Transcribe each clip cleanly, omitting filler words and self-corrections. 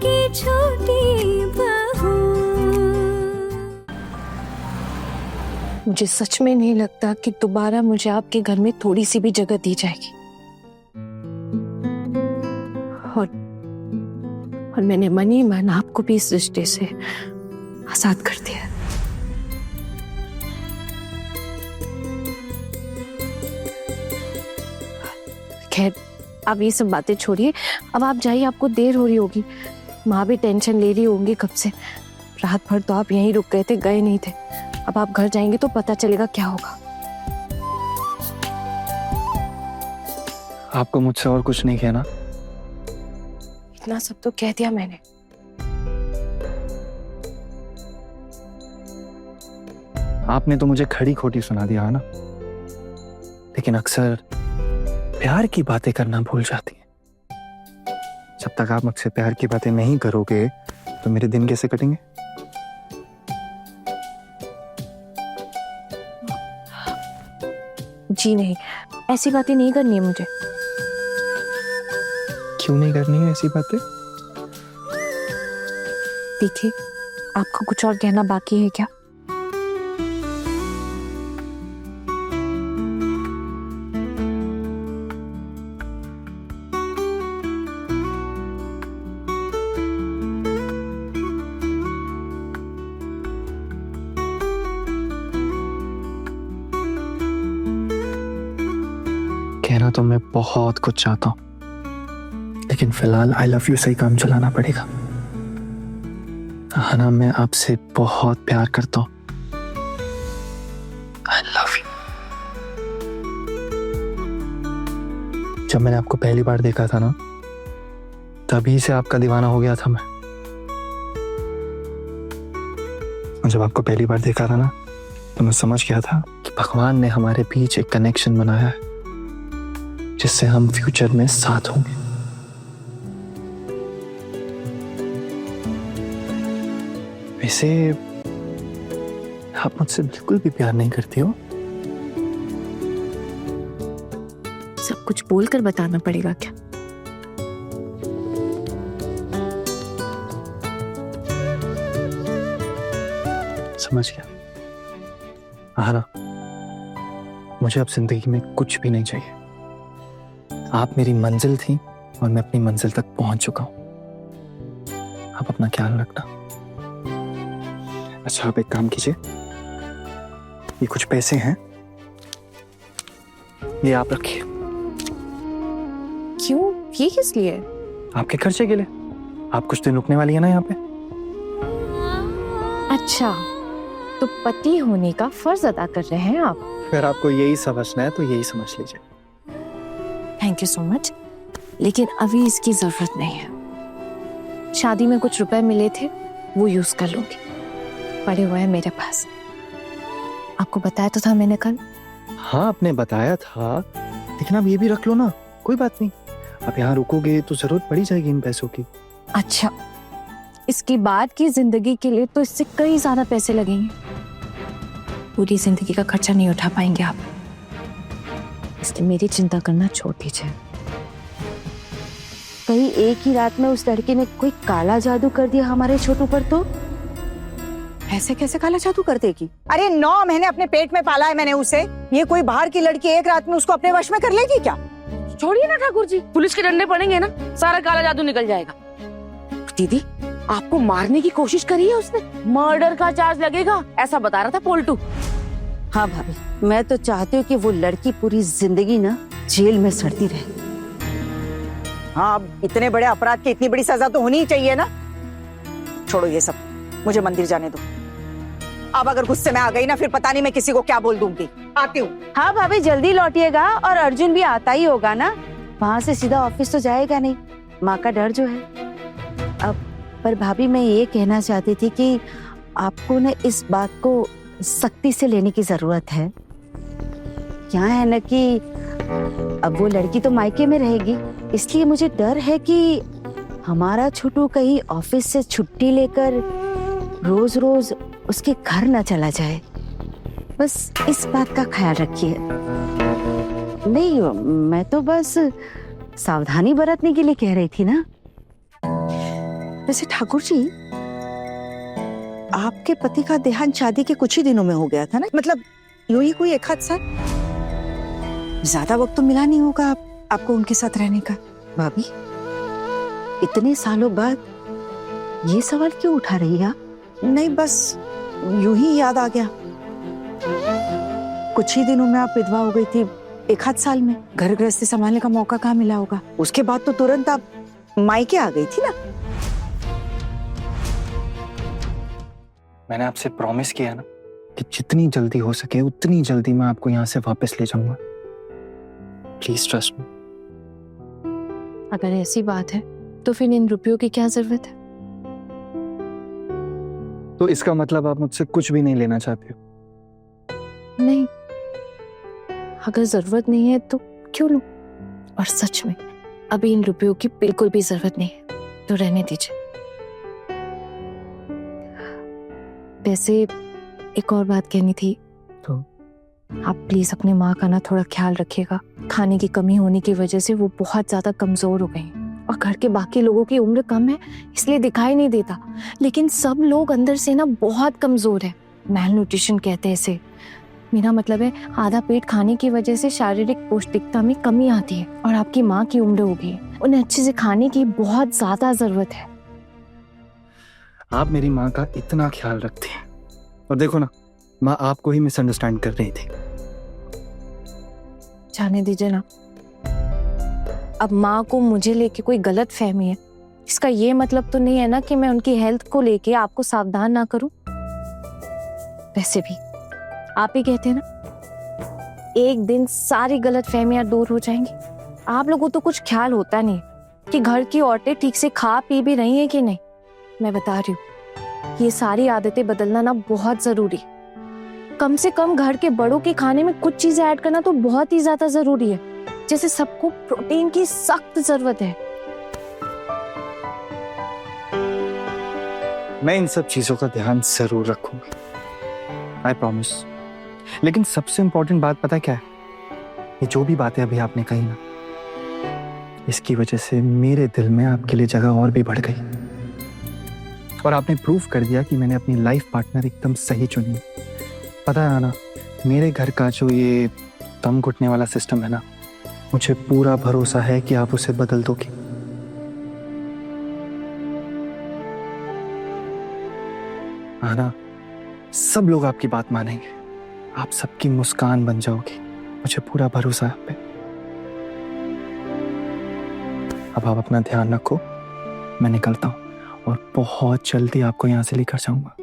की छोटी बहू। मुझे सच में नहीं लगता कि दोबारा मुझे आपके घर में थोड़ी सी भी जगह दी जाएगी। और मैंने मन ही मन आपको भी इस रिश्ते से आजाद कर दिया। खैर, आप ये सब बातें छोड़िए, अब आप जाइए, आपको देर हो रही होगी। माँ भी टेंशन ले रही होंगी कब से। रात भर तो आप यहीं रुक गए थे, गए नहीं थे। अब आप घर जाएंगे तो पता चलेगा क्या होगा। आपको मुझसे और कुछ नहीं कहना? इतना सब तो कह दिया मैंने। आपने तो मुझे खड़ी खोटी सुना दिया है ना, लेकिन अक्सर प्यार की बातें करना भूल जाती हैं। जब तक आप मुझसे प्यार की बातें नहीं करोगे तो मेरे दिन कैसे कटेंगे? जी नहीं, ऐसी बातें नहीं करनी है मुझे। क्यों नहीं करनी है ऐसी बातें? देखिए, आपको कुछ और कहना बाकी है क्या? कहना तो मैं बहुत कुछ चाहता हूं, लेकिन फिलहाल आई लव यू से ही काम चलाना पड़ेगा। हना, मैं आपसे बहुत प्यार करता हूं। I love you. जब मैंने आपको पहली बार देखा था ना, तभी से आपका दीवाना हो गया था मैं। और जब आपको पहली बार देखा था ना, तो मैं समझ गया था कि भगवान ने हमारे बीच एक कनेक्शन बनाया है जिससे हम फ्यूचर में साथ होंगे। वैसे आप मुझसे बिल्कुल भी प्यार नहीं करती हो? सब कुछ बोलकर बताना पड़ेगा क्या? समझ गया। आहाना, मुझे अब जिंदगी में कुछ भी नहीं चाहिए। आप मेरी मंजिल थी और मैं अपनी मंजिल तक पहुंच चुका हूं। आप अपना ख्याल रखना। अच्छा, आप एक काम कीजिए, ये कुछ पैसे हैं, ये आप रखिए। क्यों? ये किस लिए? आपके खर्चे के लिए। आप कुछ दिन रुकने वाली है ना यहाँ पे। अच्छा, तो पति होने का फर्ज अदा कर रहे हैं आप। अगर आपको यही समझना है तो यही समझ लीजिए। थैंक यू सो मच, लेकिन अभी इसकी जरूरत नहीं है। शादी में कुछ रुपए मिले थे, वो यूज कर लूंगी। पड़े हुए हैं मेरे पास। आपको बताया तो था मैंने कल। हाँ, आपने बताया था, लेकिन आप ये भी रख लो ना, कोई बात नहीं। आप यहाँ रुकोगे तो जरूरत पड़ी जाएगी इन पैसों की। अच्छा, इसकी बाद की जिंदगी के लिए तो इससे कई ज्यादा पैसे लगेंगे। पूरी जिंदगी का खर्चा नहीं उठा पाएंगे आप, इसलिए मेरी चिंता करना छोड़ दीजिए। कहीं एक ही रात में उस लड़के ने कोई काला जादू कर दिया हमारे छोटू पर तो? ऐसे कैसे काला जादू कर देगी? अरे 9 महीने अपने पेट में पाला है मैंने उसे। ये कोई बाहर की लड़की एक रात में उसको अपने वश में कर लेगी क्या? छोड़िए ना ठाकुर जी, पुलिस के डंडे पड़ेंगे ना, सारा काला जादू निकल जाएगा। दीदी, आपको मारने की कोशिश करी है उसने, मर्डर का चार्ज लगेगा, ऐसा बता रहा था पोल्टू। हाँ भाभी, मैं तो चाहती हूँ कि वो लड़की पूरी जिंदगी ना जेल में सड़ती रहे। हाँ, अब इतने बड़े अपराध की इतनी बड़ी सजा तो होनी ही चाहिए ना। छोड़ो ये सब, मुझे मंदिर जाने दो। अब अगर गुस्से में आ गई ना, फिर पता नहीं मैं किसी को क्या बोल दूंगी। आती हूँ। हाँ भाभी, जल्दी लौटिएगा। और अर्जुन भी आता ही होगा ना, वहाँ से सीधा ऑफिस तो जाएगा नहीं, माँ का डर जो है। अब पर भाभी, मैं ये कहना चाहती थी कि आपको ना इस बात को सख्ती से लेने की जरूरत है। क्या है ना कि अब वो लड़की तो मायके में रहेगी, इसलिए मुझे डर है कि हमारा छोटू कहीं ऑफिस से छुट्टी लेकर रोज रोज उसके घर न चला जाए। बस इस बात का ख्याल रखिए। नहीं, मैं तो बस सावधानी बरतने के लिए कह रही थी ना। वैसे ठाकुर जी, आपके पति का देहांत शादी के कुछ ही दिनों में हो गया था ना, मतलब यूं ही कोई एक आध साल, ज्यादा वक्त तो मिला नहीं होगा आपको उनके साथ रहने का। भाभी, इतने सालों बाद ये सवाल क्यों उठा रही है आप? नहीं, बस यूं ही याद आ गया। कुछ ही दिनों में आप विधवा हो गई थी, एक आध साल में घर गृहस्थी संभालने का मौका कहाँ मिला होगा। उसके बाद तो तुरंत आप मायके आ गई थी ना। मैंने आपसे प्रॉमिस किया ना कि जितनी जल्दी हो सके उतनी जल्दी मैं आपको यहाँ से वापस ले जाऊंगा। Please trust me. अगर ऐसी बात है तो फिर इन रुपयों की क्या जरूरत है? तो इसका मतलब आप मुझसे कुछ भी नहीं लेना चाहते हो? नहीं, अगर जरूरत नहीं है तो क्यों लूं? और सच में अभी इन रुपयों की बिल्कुल भी जरूरत नहीं है, तो रहने दीजिए। वैसे एक और बात कहनी थी। तो आप प्लीज अपने माँ का ना थोड़ा ख्याल रखिएगा। खाने की कमी होने की वजह से वो बहुत ज्यादा कमजोर हो गई हैं और घर के बाकी लोगों की उम्र कम है इसलिए दिखाई नहीं देता, लेकिन सब लोग अंदर से ना बहुत कमजोर है। मैल न्यूट्रिशन कहते हैं इसे। मेरा मतलब है आधा पेट खाने की वजह से शारीरिक पौष्टिकता में कमी आती है और आपकी माँ की उम्र हो गई है, उन्हें अच्छे से खाने की बहुत ज्यादा जरूरत है। आप मेरी माँ का इतना ख्याल रखते हैं और देखो ना, माँ आपको ही मिसअंडरस्टैंड कर रही थी। जाने दीजिए ना। अब माँ को मुझे लेके कोई गलत फहमी है, इसका ये मतलब तो नहीं है ना कि मैं उनकी हेल्थ को लेके आपको सावधान ना करूं। वैसे भी आप ही कहते हैं ना, एक दिन सारी गलत फहमियां दूर हो जाएंगी। आप लोगों को तो कुछ ख्याल होता नहीं कि घर की औरतें ठीक से खा पी भी रही हैं कि नहीं। मैं बता रही हूँ, ये सारी आदतें बदलना ना बहुत जरूरी है। कम से कम घर के बड़ों के खाने में कुछ चीजें ऐड करना तो बहुत ही ज्यादा जरूरी है। जैसे सबको प्रोटीन की सख्त जरूरत है। मैं इन सब चीजों का ध्यान जरूर रखूंगा, आई प्रॉमिस। लेकिन सबसे इंपॉर्टेंट बात पता है क्या है? ये जो भी बातें अभी आपने कही ना, इसकी वजह से मेरे दिल में आपके लिए जगह और भी बढ़ गई और आपने प्रूफ कर दिया कि मैंने अपनी लाइफ पार्टनर एकदम सही चुनी। पता है ना, मेरे घर का जो ये दम घुटने वाला सिस्टम है ना, मुझे पूरा भरोसा है कि आप उसे बदल दोगे। आना, सब लोग आपकी बात मानेंगे, आप सबकी मुस्कान बन जाओगे, मुझे पूरा भरोसा है आप पे। अब आप अपना ध्यान रखो, मैं निकलता हूँ और बहुत जल्दी आपको यहाँ से लेकर जाऊंगा।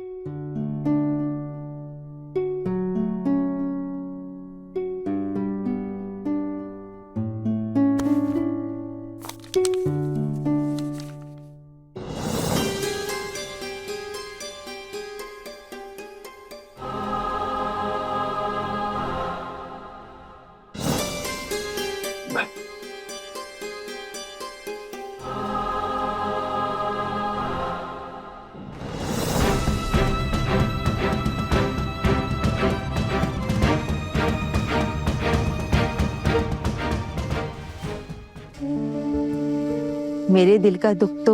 मेरे दिल का दुख तो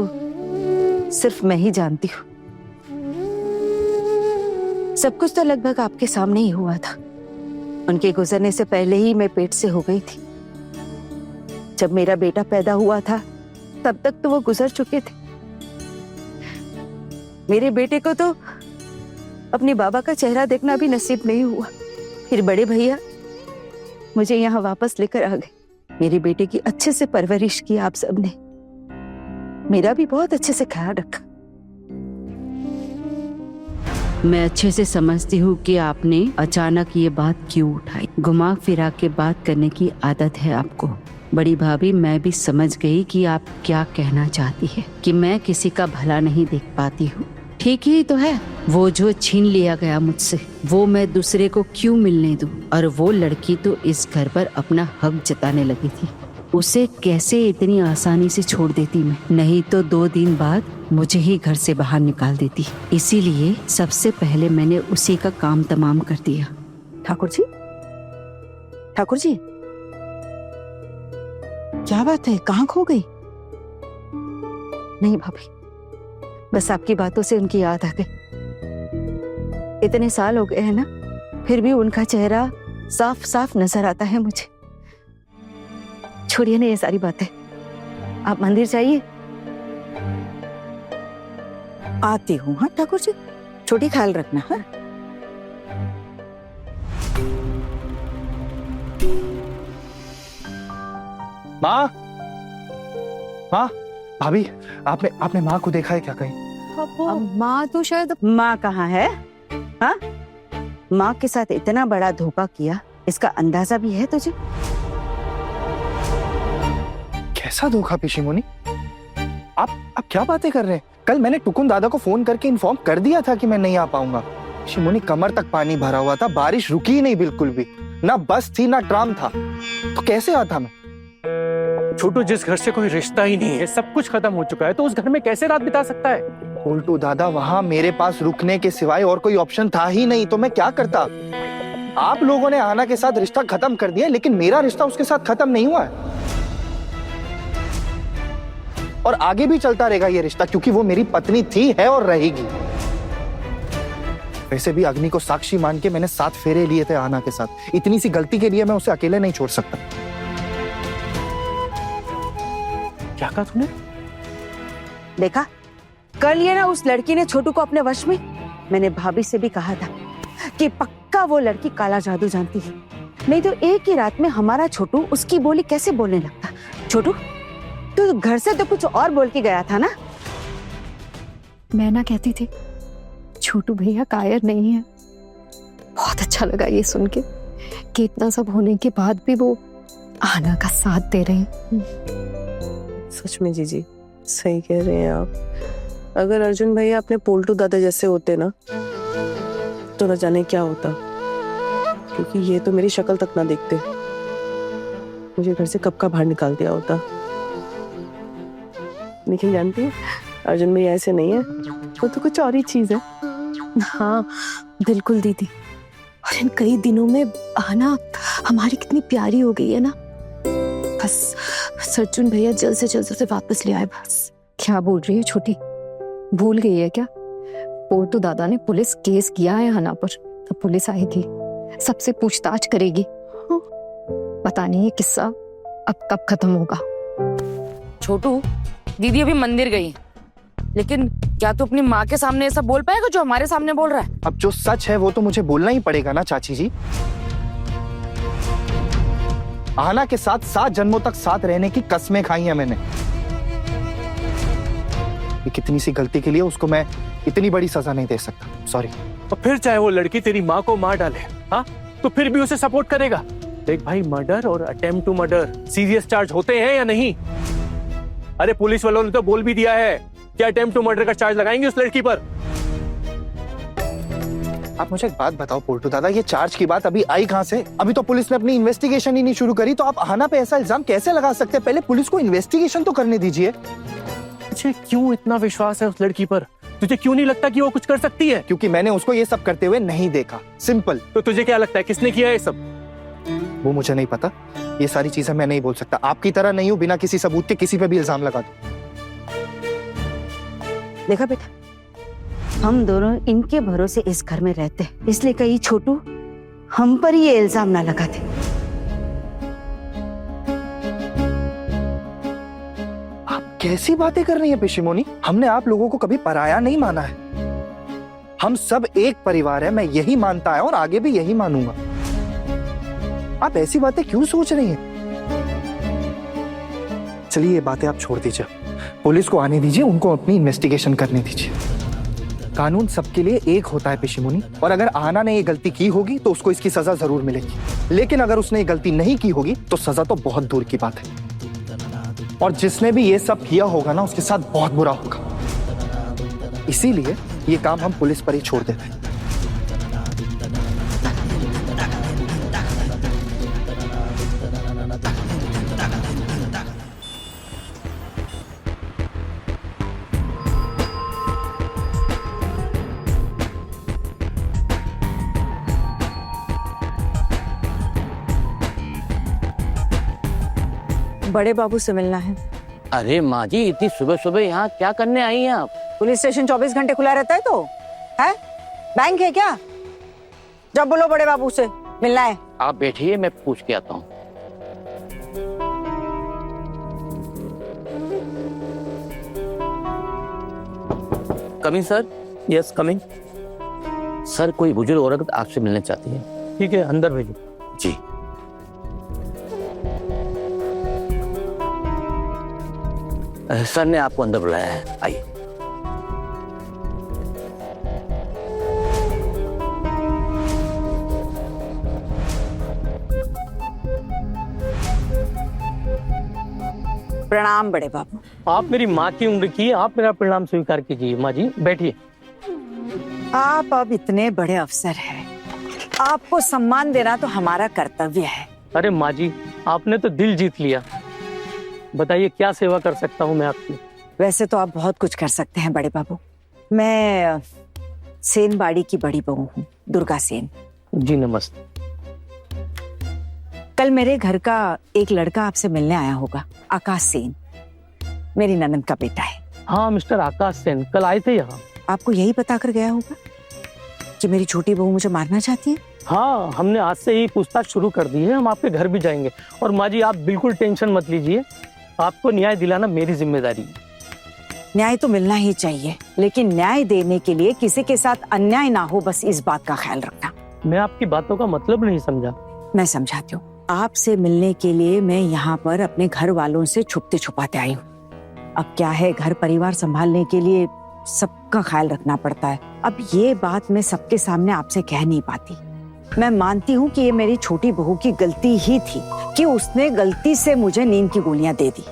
सिर्फ मैं ही जानती हूँ। सब कुछ तो लगभग आपके सामने ही हुआ था। उनके गुजरने से पहले ही मैं पेट से हो गई थी। जब मेरा बेटा पैदा हुआ था तब तक तो वो गुजर चुके थे। मेरे बेटे को तो अपने बाबा का चेहरा देखना भी नसीब नहीं हुआ। फिर बड़े भैया मुझे यहाँ वापस लेकर आ गए। मेरे बेटे की अच्छे से परवरिश की आप सबने, मेरा भी बहुत अच्छे से ख्याल रखा। मैं अच्छे से समझती हूँ कि आपने अचानक ये बात क्यों उठाई। घुमा फिरा के बात करने की आदत है आपको। बड़ी भाभी, मैं भी समझ गई कि आप क्या कहना चाहती है, कि मैं किसी का भला नहीं देख पाती हूँ। ठीक ही तो है, वो जो छीन लिया गया मुझसे, वो मैं दूसरे को क्यों मिलने दूँ? और वो लड़की तो इस घर पर अपना हक जताने लगी थी, उसे कैसे इतनी आसानी से छोड़ देती मैं? नहीं तो 2 दिन बाद मुझे ही घर से बाहर निकाल देती। इसीलिए सबसे पहले मैंने उसी का काम तमाम कर दिया। ठाकुर जी, ठाकुर जी, क्या बात है, कहाँ खो गई? नहीं भाभी, बस आपकी बातों से उनकी याद आ गई। इतने साल हो गए हैं ना, फिर भी उनका चेहरा साफ साफ नजर आता है मुझे। छोड़िए ना ये सारी बातें, आप मंदिर जाइए। आती हूँ। हाँ ठाकुर जी, छोटी ख्याल रखना। हाँ माँ, माँ, भाभी, आपने माँ को देखा है क्या कहीं? माँ तो शायद। माँ कहाँ है? हाँ, माँ के साथ इतना बड़ा धोखा किया, इसका अंदाजा भी है तुझे? कैसा धोखा पिशीमोनी? आप क्या बातें कर रहे हैं? कल मैंने टुकुन दादा को फोन करके इन्फॉर्म कर दिया था कि मैं नहीं आ पाऊंगा। पिशीमोनी, कमर तक पानी भरा हुआ था, बारिश रुकी ही नहीं बिल्कुल भी, ना बस थी ना ट्राम था, तो कैसे आता मैं? छोटू, जिस घर से कोई रिश्ता ही नहीं है, सब कुछ खत्म हो चुका है, तो उस घर में कैसे रात बिता सकता है? उल्टू दादा, वहां मेरे पास रुकने के सिवाय और कोई ऑप्शन था ही नहीं, तो मैं क्या करता? आप लोगों ने आना के साथ रिश्ता खत्म कर दिया, लेकिन मेरा रिश्ता उसके साथ खत्म नहीं हुआ है और आगे भी चलता रहेगा ये रिश्ता, क्योंकि वो मेरी पत्नी थी, है और रहेगी। वैसे भी अग्नि को साक्षी मान के मैंने 7 फेरे लिए थे आना के साथ। इतनी सी गलती के लिए मैं उसे अकेले नहीं छोड़ सकता। क्या कहा तूने? देखा, कर लिया ना उस लड़की ने छोटू को अपने वश में। मैंने भाभी से भी कहा था कि पक्का वो लड़की काला जादू जानती है, नहीं तो एक ही रात में हमारा छोटू उसकी बोली कैसे बोलने लगता। छोटू, तू घर से तो कुछ और बोल के गया था ना? मैं ना कहती थी छोटू भैया कायर नहीं है। बहुत अच्छा लगा ये सुन के कि इतना सब होने के बाद भी वो आना का साथ दे रहे हैं। सच में जीजी सही कह रहे हैं आप। अगर अर्जुन भैया अपने पोल्टू दादा जैसे होते ना, तो न जाने क्या होता, क्योंकि ये तो मेरी शक्ल तक ना देखते, मुझे घर से कब का बाहर निकाल दिया होता। लेकिन जानती है, अर्जुन भैया ऐसे नहीं है, वो तो कुछ और ही चीज है। हाँ बिल्कुल दीदी, और इन कई दिनों में आना हमारी कितनी प्यारी हो गई है ना। बस अर्जुन भैया जल्द से जल्द उसे वापस ले आए बस। क्या बोल रही है छोटी, भूल गई है क्या? पोल्टू दादा ने पुलिस केस किया है हना पर, तो पुलिस आएगी, सबसे पूछताछ करेगी। पता नहीं ये किस्सा अब कब खत्म होगा। छोटू, दीदी अभी मंदिर गई, लेकिन क्या तू अपनी माँ के सामने ऐसा बोल पाएगा जो हमारे सामने बोल रहा है? अब जो सच है वो तो मुझे बोलना ही पड़ेगा ना चाची जी। आना के साथ 7 जन्मों तक साथ रहने की कस्में खाई हैं मैंने। ये कितनी सी गलती के लिए उसको मैं इतनी बड़ी सजा नहीं दे सकता, सॉरी। तो फिर चाहे वो लड़की तेरी माँ को मार डाले, हाँ, तो फिर भी उसे सपोर्ट करेगा? देख भाई, मर्डर और attempt to murder serious charge होते हैं या नहीं? अरे पुलिस वालों ने तो बोल भी दिया है कि अटेम्प्ट टू मर्डर का चार्ज लगाएंगे उस लड़की पर। आप मुझे एक बात बताओ पोल्टू दादा, ये चार्ज की बात अभी आई कहां से? अभी तो पुलिस ने अपनी इन्वेस्टिगेशन ही नहीं शुरू करी, तो आप आना पे ऐसा इल्जाम कैसे लगा सकते हैं? पहले पुलिस को इन्वेस्टिगेशन तो करने दीजिए। तुझे क्यों इतना विश्वास है उस लड़की पर? तुझे क्यों नहीं लगता कि वो कुछ कर सकती है? क्योंकि मैंने उसको ये सब करते हुए नहीं देखा, सिंपल। तो तुझे क्या लगता है किसने किया ये सब? वो मुझे नहीं पता, ये सारी चीजें मैं नहीं बोल सकता। आपकी तरह नहीं हूं बिना किसी सबूत के किसी पे भी इल्जाम लगा दूं। देखा बेटा, हम दोनों इनके भरोसे इस घर में रहते हैं, इसलिए कहीं छोटू हम पर ये इल्जाम ना लगाते। आप कैसी बातें कर रही हैं पिशीमोनी? हमने आप लोगों को कभी पराया नहीं माना है, हम सब एक परिवार है। मैं यही मानता है और आगे भी यही मानूंगा। आप ऐसी बातें क्यों सोच रही हैं? चलिए ये बातें आप छोड़ दीजिए, पुलिस को आने दीजिए, उनको अपनी इन्वेस्टिगेशन करने दीजिए। कानून सबके लिए एक होता है पिशीमुनी, और अगर आना ने ये गलती की होगी तो उसको इसकी सजा जरूर मिलेगी, लेकिन अगर उसने ये गलती नहीं की होगी तो सजा तो बहुत दूर की बात है। और जिसने भी ये सब किया होगा ना, उसके साथ बहुत बुरा होगा। इसीलिए ये काम हम पुलिस पर ही छोड़ देते हैं। बड़े बाबू से मिलना है। अरे माँ जी, इतनी सुबह सुबह यहाँ क्या करने आई हैं आप? पुलिस स्टेशन 24 घंटे खुला रहता है तो है? बैंक है क्या? जब बोलो बड़े बाबू से मिलना है। आप बैठिए, मैं पूछ के आता हूँ। Coming sir. Yes coming. Sir, कोई बुजुर्ग औरत आपसे मिलने चाहती है। ठीक है, अंदर भेजो। जी। सर ने आपको अंदर बुलाया है, आइए। प्रणाम बड़े बाबू। आप मेरी माँ की उम्र की, आप मेरा प्रणाम स्वीकार कीजिए। माँ जी बैठिए। आप अब इतने बड़े अफसर हैं, आपको सम्मान देना तो हमारा कर्तव्य है। अरे माँ जी, आपने तो दिल जीत लिया। बताइए क्या सेवा कर सकता हूँ मैं आपकी? वैसे तो आप बहुत कुछ कर सकते हैं बड़े बाबू। मैं सेन बाड़ी की बड़ी बहू हूँ, दुर्गा सेन। जी नमस्ते। कल मेरे घर का एक लड़का आपसे मिलने आया होगा, आकाश सेन, मेरी ननद का बेटा है। हाँ, मिस्टर आकाश सेन कल आए थे यहाँ। आपको यही बता कर गया होगा कि मेरी छोटी बहू मुझे मारना चाहती है। हाँ, हमने आज से ही पूछताछ शुरू कर दी है। हम आपके घर भी जाएंगे। और माँ जी आप बिल्कुल टेंशन मत लीजिए, आपको न्याय दिलाना मेरी जिम्मेदारी है। न्याय तो मिलना ही चाहिए, लेकिन न्याय देने के लिए किसी के साथ अन्याय ना हो, बस इस बात का ख्याल रखना। मैं आपकी बातों का मतलब नहीं समझा। मैं समझाती हूँ। आपसे मिलने के लिए मैं यहाँ पर अपने घर वालों से छुपते छुपाते आई हूँ। अब क्या है, घर परिवार संभालने के लिए सबका ख्याल रखना पड़ता है। अब ये बात मैं सबके सामने आपसे कह नहीं पाती। मैं मानती हूँ कि ये मेरी छोटी बहू की गलती ही थी कि उसने गलती से मुझे नींद की गोलियां दे दी,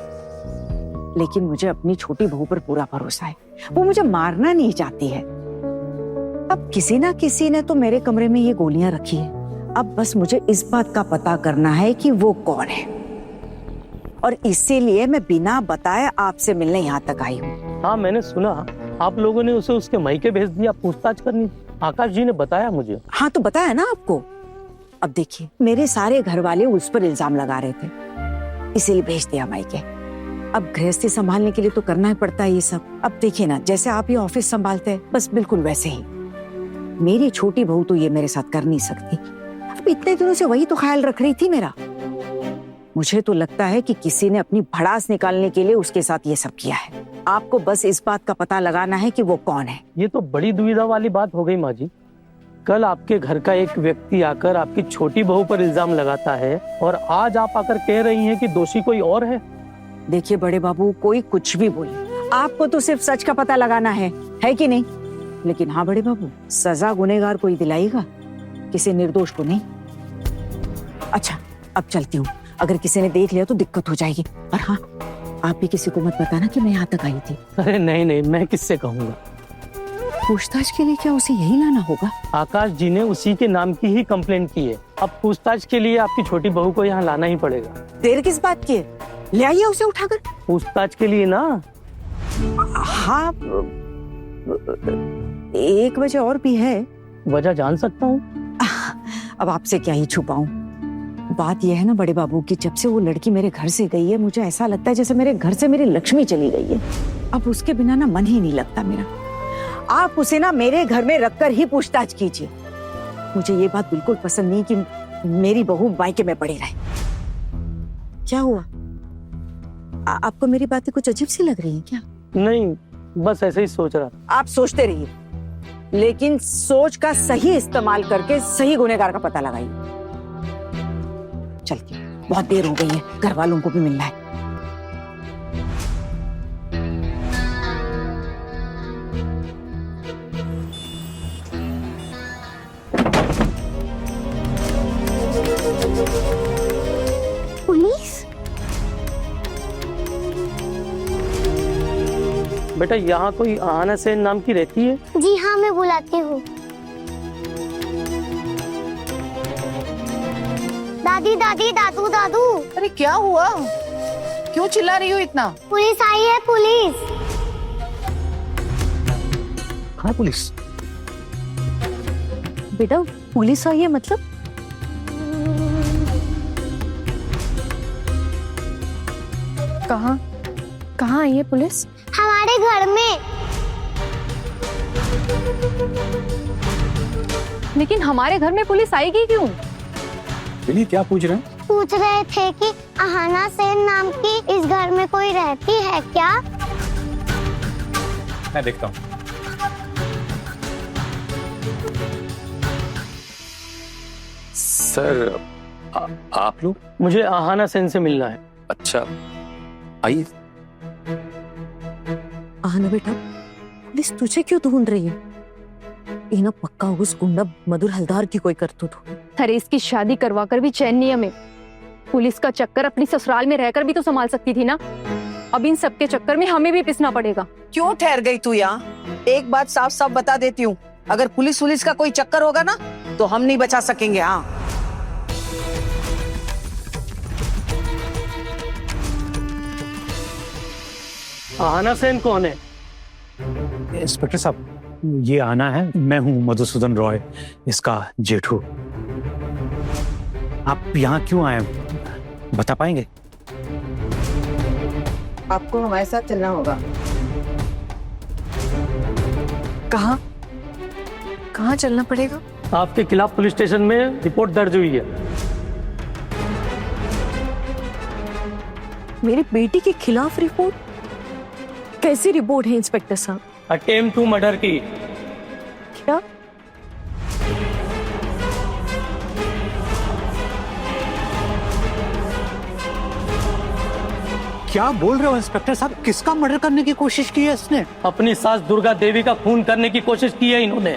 लेकिन मुझे अपनी छोटी बहू पर पूरा भरोसा है। वो मुझे मारना नहीं चाहती है। अब किसी ना किसी ने तो मेरे कमरे में ये गोलियां रखी है। अब बस मुझे इस बात का पता करना है कि वो कौन है, और इसीलिए मैं बिना बताए आपसे मिलने यहाँ तक आई हूँ। हाँ, मैंने सुना आप लोगों ने उसे उसके मायके भेज दिया पूछताछ करनी। आकाश जी ने बताया मुझे। हाँ, तो बताया ना आपको। अब देखिए, मेरे सारे घर वाले उस पर इल्जाम लगा रहे थे, इसीलिए भेज दिया मायके। अब गृहस्थी संभालने के लिए तो करना ही पड़ता है ये सब। अब देखिए ना, जैसे आप ये ऑफिस संभालते हैं, बस बिल्कुल वैसे ही मेरी छोटी बहू तो ये मेरे साथ कर नहीं सकती। अब इतने दिनों से वही तो ख्याल रख रही थी मेरा। मुझे तो लगता है कि किसी ने अपनी भड़ास निकालने के लिए उसके साथ ये सब किया है। आपको बस इस बात का पता लगाना है कि वो कौन है। ये तो बड़ी दुविधा वाली बात हो गई माँ जी। कल आपके घर का एक व्यक्ति आकर आपकी छोटी बहू पर इल्जाम लगाता है, और आज आप आकर कह रही हैं कि दोषी कोई और है। देखिए बड़े बाबू, कोई कुछ भी बोले, आपको तो सिर्फ सच का पता लगाना है कि नहीं? लेकिन हाँ बड़े बाबू, सजा गुनहगार को ही दिलाएगा, किसी निर्दोष को नहीं। अच्छा, अब चलती हूँ, अगर किसी ने देख लिया तो दिक्कत हो जाएगी। और हाँ, आप भी किसी को मत बताना कि मैं यहाँ तक आई थी। अरे नहीं नहीं, मैं किससे कहूँगा। पूछताछ के लिए क्या उसे यही लाना होगा? आकाश जी ने उसी के नाम की ही कंप्लेंट की है। अब पूछताछ के लिए आपकी छोटी बहू को यहाँ लाना ही पड़ेगा। देर किस बात की है? ले आइए उसे उठाकर। पूछताछ के लिए ना। हाँ, एक वजह और भी है। वजह जान सकता हूँ? अब आपसे क्या ही छुपाऊं। बात यह है ना बड़े बाबू कि जब से वो लड़की मेरे घर से गई है, मुझे ऐसा लगता है जैसे मेरे घर से मेरी लक्ष्मी चली गई है। अब उसके बिना ना मन ही नहीं लगता मेरा। आप उसे ना मेरे घर में रखकर ही पूछताछ कीजिए। मुझे ये बात बिल्कुल पसंद नहीं कि मेरी बहू मायके में पड़ी रहे। क्या हुआ? आपको मेरी बातें कुछ अजीब सी लग रही है क्या? नहीं, बस ऐसे ही सोच रहा। आप सोचते रहिए, लेकिन सोच का सही इस्तेमाल करके सही गुनहगार का पता लगाइए। चलिए, बहुत देर हो गई है, घर वालों को भी मिलना है। पुलिस? बेटा, यहाँ कोई आना सेन नाम की रहती है? जी हाँ, मैं बुलाती हूँ। दादी दादी, दादू दादू। अरे क्या हुआ? क्यों चिल्ला रही हो इतना? पुलिस आई है, पुलिस। हाँ, पुलिस? बेटा, पुलिस आई है मतलब? कहाँ? आई है पुलिस? हमारे घर में। लेकिन हमारे घर में पुलिस आएगी क्यों? बिली क्या पूछ रहे हैं? पूछ रहे थे कि अहाना सेन नाम की इस घर में कोई रहती है क्या? मैं देखता हूँ। सर आप लोग? मुझे आहाना सेन से मिलना है। अच्छा आइए। आना बेटा, पुलिस तुझे क्यों ढूंढ रही है? ये ना पक्का उस गुंडा मधुर हलदार की कोई करतूत हो। अरे इसकी शादी करवा कर भी चैन नहीं हमें। पुलिस का चक्कर अपनी ससुराल में रहकर भी तो संभाल सकती थी ना। अब इन सबके चक्कर में हमें भी पिसना पड़ेगा। क्यों ठहर गई तू यहाँ? एक बात साफ साफ बता देती हूँ, अगर पुलिस का कोई चक्कर होगा ना तो हम नहीं बचा सकेंगे। हाँ, आहाना सेन कौन है? इंस्पेक्टर साहब, ये आना है, मैं हूं मधुसूदन रॉय, इसका जेठू। आप यहाँ क्यों आए बता पाएंगे? आपको हमारे साथ चलना होगा। कहाँ कहाँ चलना पड़ेगा? आपके खिलाफ पुलिस स्टेशन में रिपोर्ट दर्ज हुई है। मेरी बेटी के खिलाफ रिपोर्ट? कैसी रिपोर्ट है इंस्पेक्टर साहब? अटेम्प्ट टू मर्डर की। क्या? क्या बोल रहे हो इंस्पेक्टर साहब? किसका मर्डर करने की कोशिश की है इसने? अपनी सास दुर्गा देवी का खून करने की कोशिश की है इन्होंने।